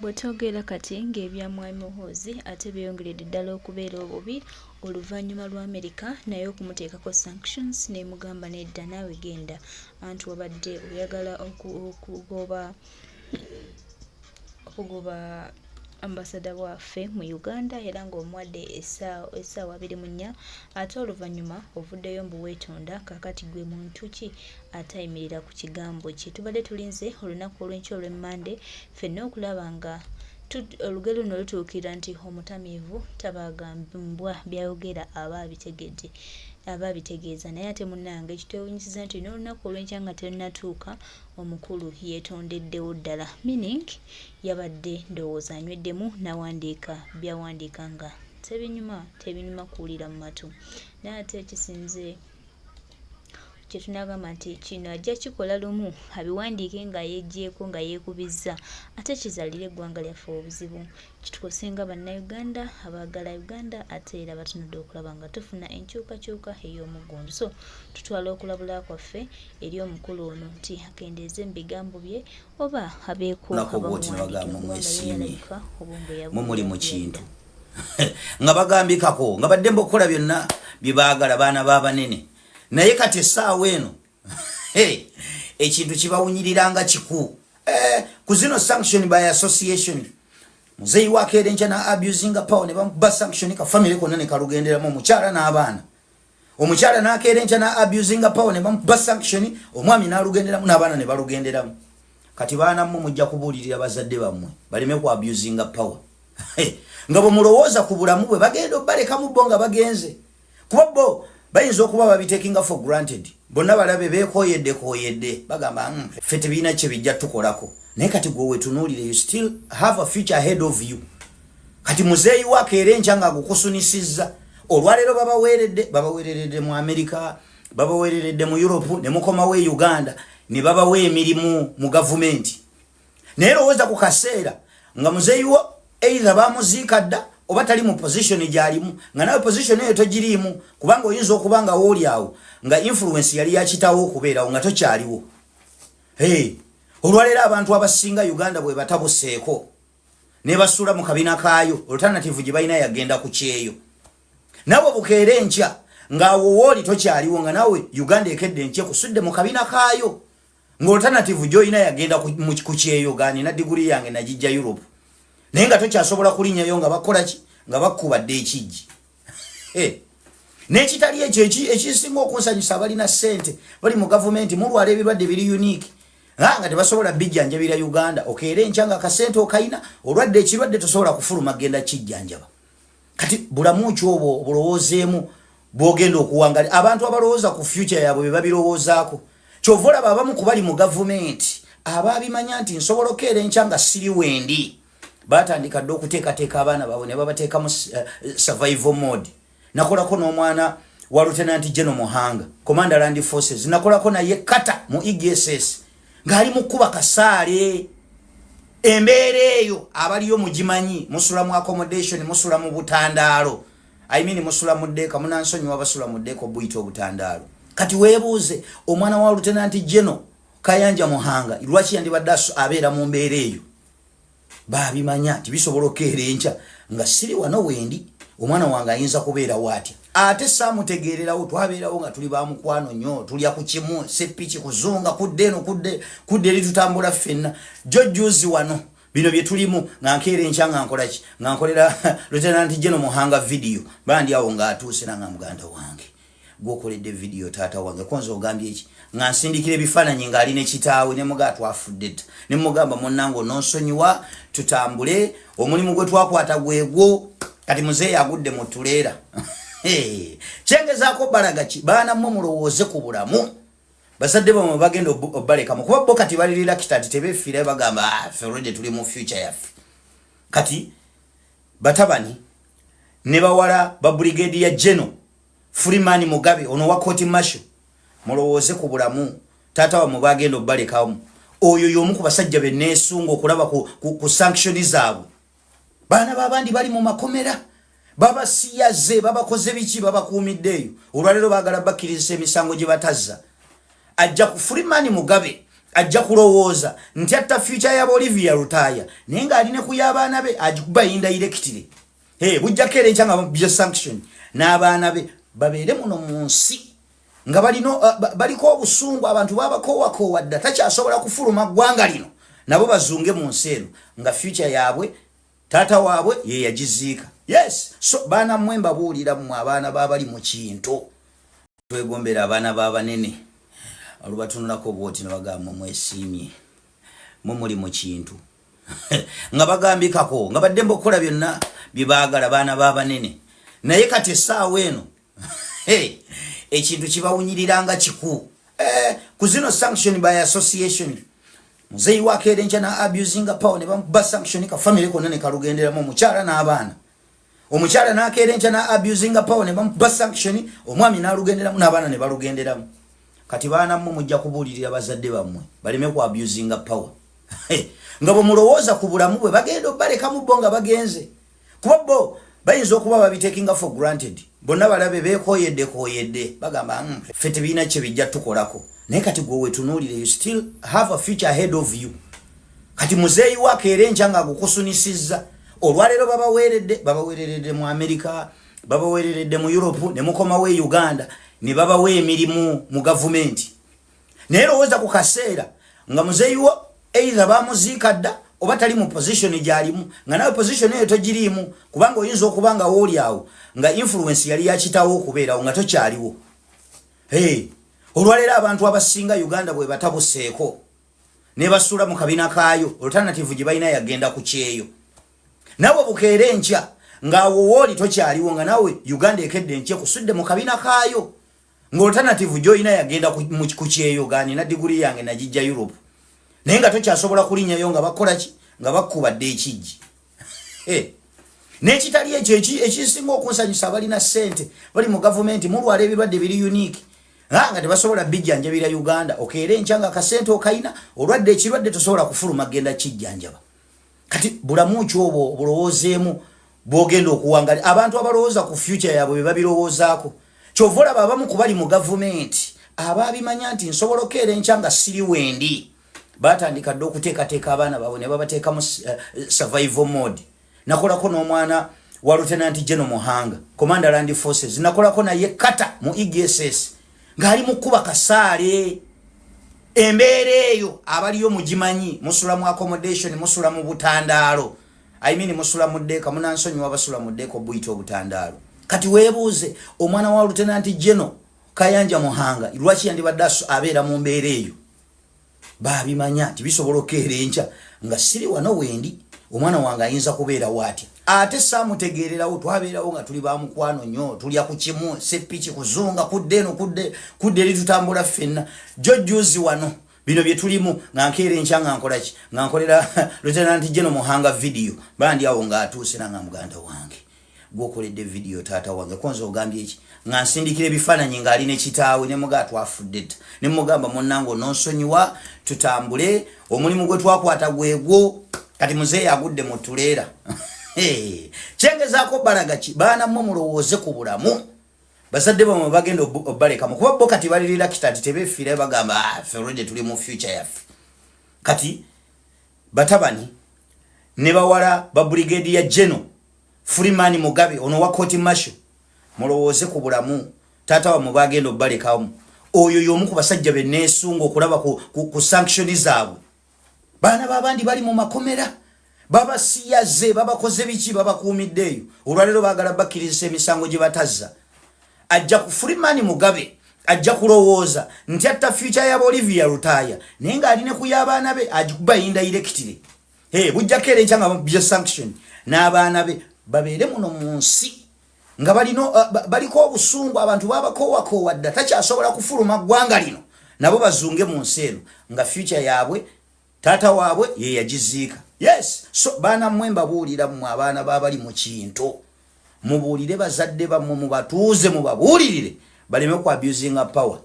Bwetwogera kati ng'ebyamwami Muhoozi ate byeyongeredde ddala okubeera obubi oluvannyuma lwa Amerika naye okumuteekako sanctions n'emugamba nedda naawe genda anti wabadde oyagala okugoba ambasada waffe mu Uganda era ng'omuwadde essaawa 24 ate oluvannyuma ovuddeyo mbu weetonda kaakati gwe muntu ki ate ayimirira ku kigambo kye. Tubadde tulinze olunaku olw'enkya olw'Emmande ffenna okulaba nga olugero luno lutuukira nti omutamiivu tabagambwa byayogera aba abitegeeza naye ate munnange ekitwewuunyisiza nti n'olunaku olw'enkya nga terunnatuuka omukulu yeetondeddewo ddala meaning yabadde ndowooza anyweddemu nawandiika byawandiika nga tebinyuma kuwulira mu matu naye ate ekisinze kyetunagamba nti kino ajja kikola lumu abiwandiike nga yeegyeko nga yeekubizza ate kizalire eggwanga lyaffe obuzibu kitukosenga bannayuganda abaagala Uganda ate era batunudde okulaba nga tufuna enkyukakyuka ey'omuggundu so tutwala okulabula kwaffe eri omukulu ono nti akendeeze mu bigambo bye oba abeeko mumuli mu kintu nga bagambikako nga badde mbokola byonna bye baagala baana b'abanene naye kati essaawa eno ekintu kibawunyiriranga kiku ku zino sanction by association muzeeyi wakeera enkya na abusing power ne bamukuba sanction ka family konna ne kalugenderamu omukyala n'abaana omukyala n'akeera enkya na abusing power ne bamukuba sanction omwami n'alugenderamu n'abaana ne balugenderamu kati baana mmwe mujja kubuulirira bazadde bammwe baleme ku abusing power nga bwe mulowooza ku bulamu bwe bagenda obaleka mu bo nga bagenze kuba bo bayinza okuba babitakinga for granted bonna balabe beekoyedde bagamba ffe tebiina kye bijja tukolako naye kati gwe wetunuulire you still have a future ahead of you kati muzeeyi wakeera enkya nga gukusunisizza olwaleero babaweereredde mu Amerika babaweereredde mu Europe ne mukomawo e Uganda ne babawa emirimu mu gavumenti naye lowooza ku kaseera nga muzeeyi wo either bamuziika dda oba tali mu position gyalimu nga nawe position eyo togiriimu kubanga oyinza okuba nga wooli awo nga influence yali yakitawo okubeerawo nga tokyaliwo olwaleero abantu abasinga Uganda bwe batabuseeko ne basuula mu kabina kaayo alternative gye balina yagenda ku kyeyo nawe bukeera enkya ng'awo wooli tokyaliwo nga nawe Uganda ekedde enkye kusudde mu kabina kaayo nga alternative gy'olina yagenda ku kyeyo ganina diguli yange nagijja Europe naye nga tokyasobola kulinnyayo nga bakola ki nga bakubadde ekijji n'ekitali ekyo ekisinga okunsanyusa abalina ssente bali mu gavumenti mulwala ebirwadde biri unique nga tebasobola bijjanjabira Uganda okeera enkya nga akasente okayina olwadde ekirwadde tosobola kufuluma genda kijjanjaba kati bulamu ki obwo obulowoozeemu bwogenda okuwangali abantu abalowooza ku future yaabwe be babirowoozaako kyova olaba abamu ku bali mu gavumenti abaabimanya nti nsobola okeera enkya nga siri wendi batandika dde okuteekateeka abaana baabwe ne babateeka mu survival mode nakolako n'omwana wa Lieutenant General Muhanga Commander Land Forces nakolako naye kata mu EGSS ng'ali mu kkuba kasaale embeera eyo abaliyo mugimanyi musula mu accommodation musula mu butandaalo musula mu ddeeka munansonyiwa basula mu ddeeka obuyita obutandaalo kati weebuuze omwana wa Lieutenant General Kayanja Muhanga lwaki yandibadde abeera mu mbeera eyo babimanya tibisobola okeera enkya nga siri wano wendi omwana wange ayinza kubeera waatya ate saamutegeererawo twabeerawo nga tuli bamukwano nnyo tulya ku kimu seppiki kuzunga kudde eno kudde eri tutambula ffenna jojjuzi wano bino bye tulimu nga nkeera enkya nga nkolaki nga nkolera Lieutenant General Muhanga video bandi awo ng'atuuse nanga muganda wange gwokoledde video taata wange konza ogambye eki nga nsindikira ebifaananyi ng'ali ne kitaawe ne mugaa twafudde dda ne mugamba munnange ononsonyiwa tutambule omulimu gwe twakwata gwegwo kati muzeeyi agudde mu tuleera kyengezaako balaga ki baana mmwe mulowooze ku bulamu bazadde bamwe bagenda obalekamu kuba bo kati balirira kitati tebeefiira bagamba ffe olwedde tuli mu future yaffe kati batabani ne bawala ba Brigadier General Freeman Mugabe ono wa Court Marshal mulowooze ku bulamu taata wamwe bagenda obalekamu oyo y'omu ku basajja be neesunga okulaba ku sanction zaabwe baana babandi bali mu makomera babasiyaze babakoze biki babakuumiddeeyo olwaleero baagala bakkirizisa emisango gye batazza ajja ku Freeman Mugabe ajja kulowooza nti atta future ya Olivia Rutaya naye ng'aline ku y'abaana be agikuba indirectly bujjako era enkya nga bya sanction n'abaana be babeere muno mu nsi nga baliko obusungu abantu babakoowa dda takyasobola kufuluma ggwanga lino nabo bazunge mu nsi eno nga future yaabwe taata waabwe ye yagiziika. Yes, so baana mmwe mbabuulira mmwe abaana babali mu kintu twegombera abaana b'abanene olubatunulako bwoti ne bagamba mwesiimye mwe muli mu kintu nga bagambikako nga baddembe okukola byonna bye baagala baana b'abanene naye kati essaawa eno ekintu kibawunyiriranga kiku ku zino sanction by association muzeyi wakeera enkya na abusing power ne bamuba sanction ka family konna ne kalugenderamu omukyala n'abaana omukyala n'akeera enkya na abusing power ne bamuba sanction omwami n'alugenderamu n'abaana ne balugenderamu. Kati baana mmwe mujja kubuulirira bazadde bammwe baleme ku abusing power nga bwe mulowooza ku bulamu bwe bagenda obaleka mu bo nga bagenze kuba bo bayinza okuba babitakinga for granted bonna balabe beekoyedde bagamba ffe tebiina kye bijja tukolako naye kati gwe wetunuulire you still have a future ahead of you. Kati muzeeyi wakeera enkya nga gukusunisizza olwaleero babaweeredde mu America babaweeredde mu Europe ne mukomawo e Uganda ne babawa emirimu mu gavumenti naye lowooza ku kaseera nga muzeeyi wo either bamuziika dda oba tali mu position gyalimu nga nawe position eyo togiriimu kubanga oyinza okuba nga wooli awo nga influence yali yakitawo okubeerawo nga tokyaliwo. Olwaleero abantu abasinga Uganda bwe batabuseeko ne basula mu kabina kaayo alternative gye balina yagenda ku kyeyo nawe bukeera enkya ng'awo wooli tokyaliwo nga nawe Uganda ekedde enkya kusudde mu kabina kaayo nga alternative gy'olina yagenda ku kyeyo gaanina diguli yange nagijja Europe naye nga tokyasobola kulinnyayo nga bakola ki nga bakubadde ekijji. N'ekitali ekyo ekisinga okunsanyusa abalina ssente bali mu gavumenti mulwala ebirwadde biri unique nga tebasobola bijjanjabira Uganda okeera enkya nga akasente okayina olwadde ekirwadde tosobola kufuluma genda kijjanjaba. Kati bulamu ki obwo obulowoozeemu bwogenda okuwangali abantu abalowooza ku future yaabwe be babirowoozaako kyova olaba abamu ku bali mu gavumenti abaabimanya nti nsobola okeera enkya nga siri wendi batandika dde okuteekateeka abaana baabwe ne babateeka mu survival mode. Nakolako n'omwana wa Lieutenant General Muhanga Commander Land Forces nakolako naye kata mu EGSS ng'ali mu kuba kasaale embeera eyo abaliyo mugimanyi musula mu accommodation musula mu butandaalo musula mu ddeeka munansonyiwa basula mu ddeeka obuyita obutandaalo. Kati weebuuze omwana wa Lieutenant General Kayanja Muhanga lwaki yandibadde abeera mu mbeera eyo baabimanya nti bisobola okeera enkya nga siri wano wendi omwana wange ayinza kubeera waatya ate saamutegeererawo twabeerawo nga tuli bamukwano nnyo tulya ku kimu seppiki kuzunga kudde eno kudde eri tutambula ffenna jojjuzi wano bino bye tulimu nga nkeera enkya nga nkolaki nga nkolera Lieutenant General Muhanga video bandi awo ng'atuuse nanga muganda wange gwokoledde video taata wange konza ogambye eki nga nsindikira ebifaananyi ng'ali ne kitaawe ne mugaa twafudde dda ne mugamba munnange ononsonyiwa tutambule omulimu gwe twakwata gwegwo kati muzeeyi agudde mu tuleera. Kyengezaako balaga ki baana mmwe mulowooze ku bulamu bazadde bamwe bagenda obbalekamu kuba bo kati balirira kitati tebeefiire bagamba ffe olwedde tuli mu future yaffe. Kati batabani ne bawala ba Brigadier General Freeman Mugabe ono wa Court Marshal mulowooze ku bulamu taata wamwe bagenda obbalekamu oyo y'omu ku basajja be neesunga okulaba ku sanction zaabwe. Baana babandi bali mu makomera babasiyaze babakoze biki babakuumiddeeyo olwaleero baagala bakkirizisa emisango gye batazza. Ajja ku Freeman Mugabe ajja kulowooza nti atta future ya Olivia Rutaya naye ng'aline ku y'abaana be agikuba indirectly bujjako era enkya nga bya sanction n'abaana be babeere muno mu nsi nga baliko obusungu abantu babakoowa dda takyasobola kufuluma ggwanga lino nabo bazunge mu nsi eno nga future yaabwe taata waabwe ye yagiziika. Yes, so baana mmwe mbabuulira mmwe abaana babali mu kintu mubuulire bazadde bammwe mubatuuze mubabuulirire baleme ku abusing power